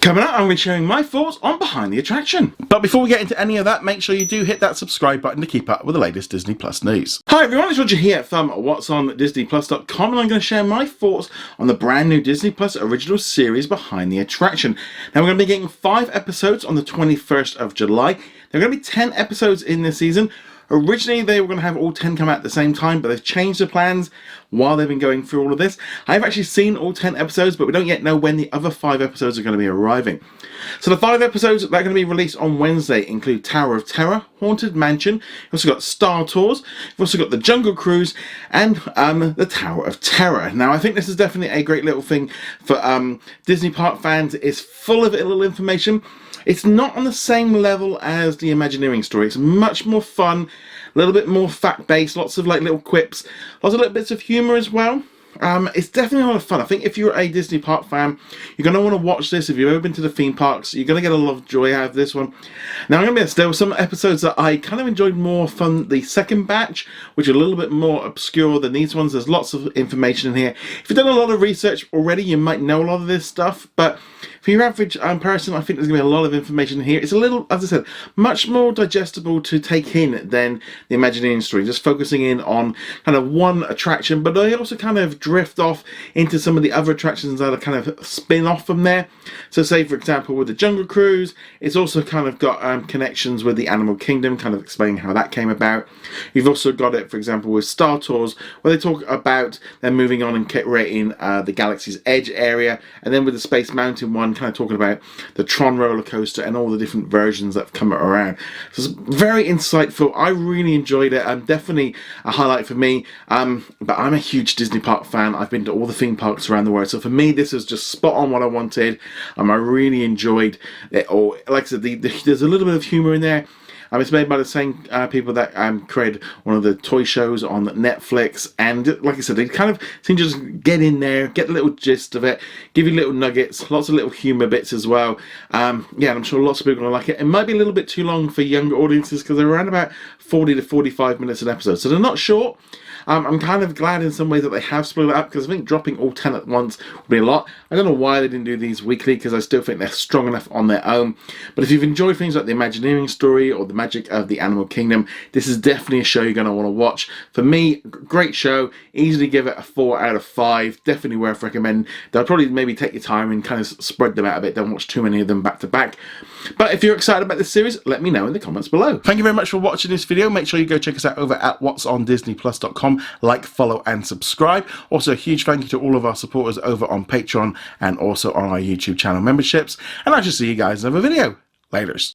Coming up, I'm going to be sharing my thoughts on Behind the Attraction. But before we get into any of that, make sure you do hit that subscribe button to keep up with the latest Disney Plus news. Hi everyone, it's Roger here from What's on DisneyPlus.com, and I'm going to share my thoughts on the brand new Disney Plus original series Behind the Attraction. Now we're going to be getting 5 episodes on the 21st of July. There are going to be 10 episodes in this season. Originally, they were going to have all 10 come out at the same time, but they've changed the plans while they've been going through all of this. I've actually seen all 10 episodes, but we don't yet know when the other 5 episodes are going to be arriving. So the 5 episodes that are going to be released on Wednesday include Tower of Terror, Haunted Mansion, you've also got Star Tours, you've also got The Jungle Cruise, and the Tower of Terror. Now, I think this is definitely a great little thing for Disney Park fans. It's full of little information. It's not on the same level as the Imagineering story. It's much more fun, a little bit more fact-based, lots of like little quips, lots of little bits of humour as well. It's definitely a lot of fun. I think if you're a Disney Park fan, you're going to want to watch this. If you've ever been to the theme parks, you're going to get a lot of joy out of this one. Now, I'm going to be honest, there were some episodes that I kind of enjoyed more from the second batch, which are a little bit more obscure than these ones. There's lots of information in here. If you've done a lot of research already, you might know a lot of this stuff, but for your average person, I think there's going to be a lot of information here. It's a little, as I said, much more digestible to take in than the Imagineering story, just focusing in on kind of one attraction, but they also kind of drift off into some of the other attractions that are kind of spin off from there. So say, for example, with the Jungle Cruise, it's also kind of got connections with the Animal Kingdom, kind of explaining how that came about. You've also got it, for example, with Star Tours, where they talk about them moving on and creating the Galaxy's Edge area, and then with the Space Mountain one, kind of talking about the Tron roller coaster and all the different versions that have come around. So it's very insightful. I really enjoyed it. Definitely a highlight for me. But I'm a huge Disney Park fan. I've been to all the theme parks around the world. So for me, this is just spot on what I wanted. I really enjoyed it all. Like I said, there's a little bit of humour in there. It's made by the same people that created one of the toy shows on Netflix, and like I said, they kind of seem to just get in there, get the little gist of it, give you little nuggets, lots of little humour bits as well. Yeah, and I'm sure lots of people are going to like it. It might be a little bit too long for younger audiences because they're around about 40 to 45 minutes an episode, so they're not short. I'm kind of glad in some ways that they have split it up, because I think dropping all 10 at once would be a lot. I don't know why they didn't do these weekly, because I still think they're strong enough on their own. But if you've enjoyed things like the Imagineering story or the magic of the Animal Kingdom, this is definitely a show you're going to want to watch. For me, great show. Easily give it a 4 out of 5. Definitely worth recommending. They'll probably maybe take your time and kind of spread them out a bit. Don't watch too many of them back to back. But if you're excited about this series, let me know in the comments below. Thank you very much for watching this video. Make sure you go check us out over at whatsondisneyplus.com. Like, follow and subscribe. Also a huge thank you to all of our supporters over on Patreon and also on our YouTube channel memberships. And I shall see you guys in another video. Laters.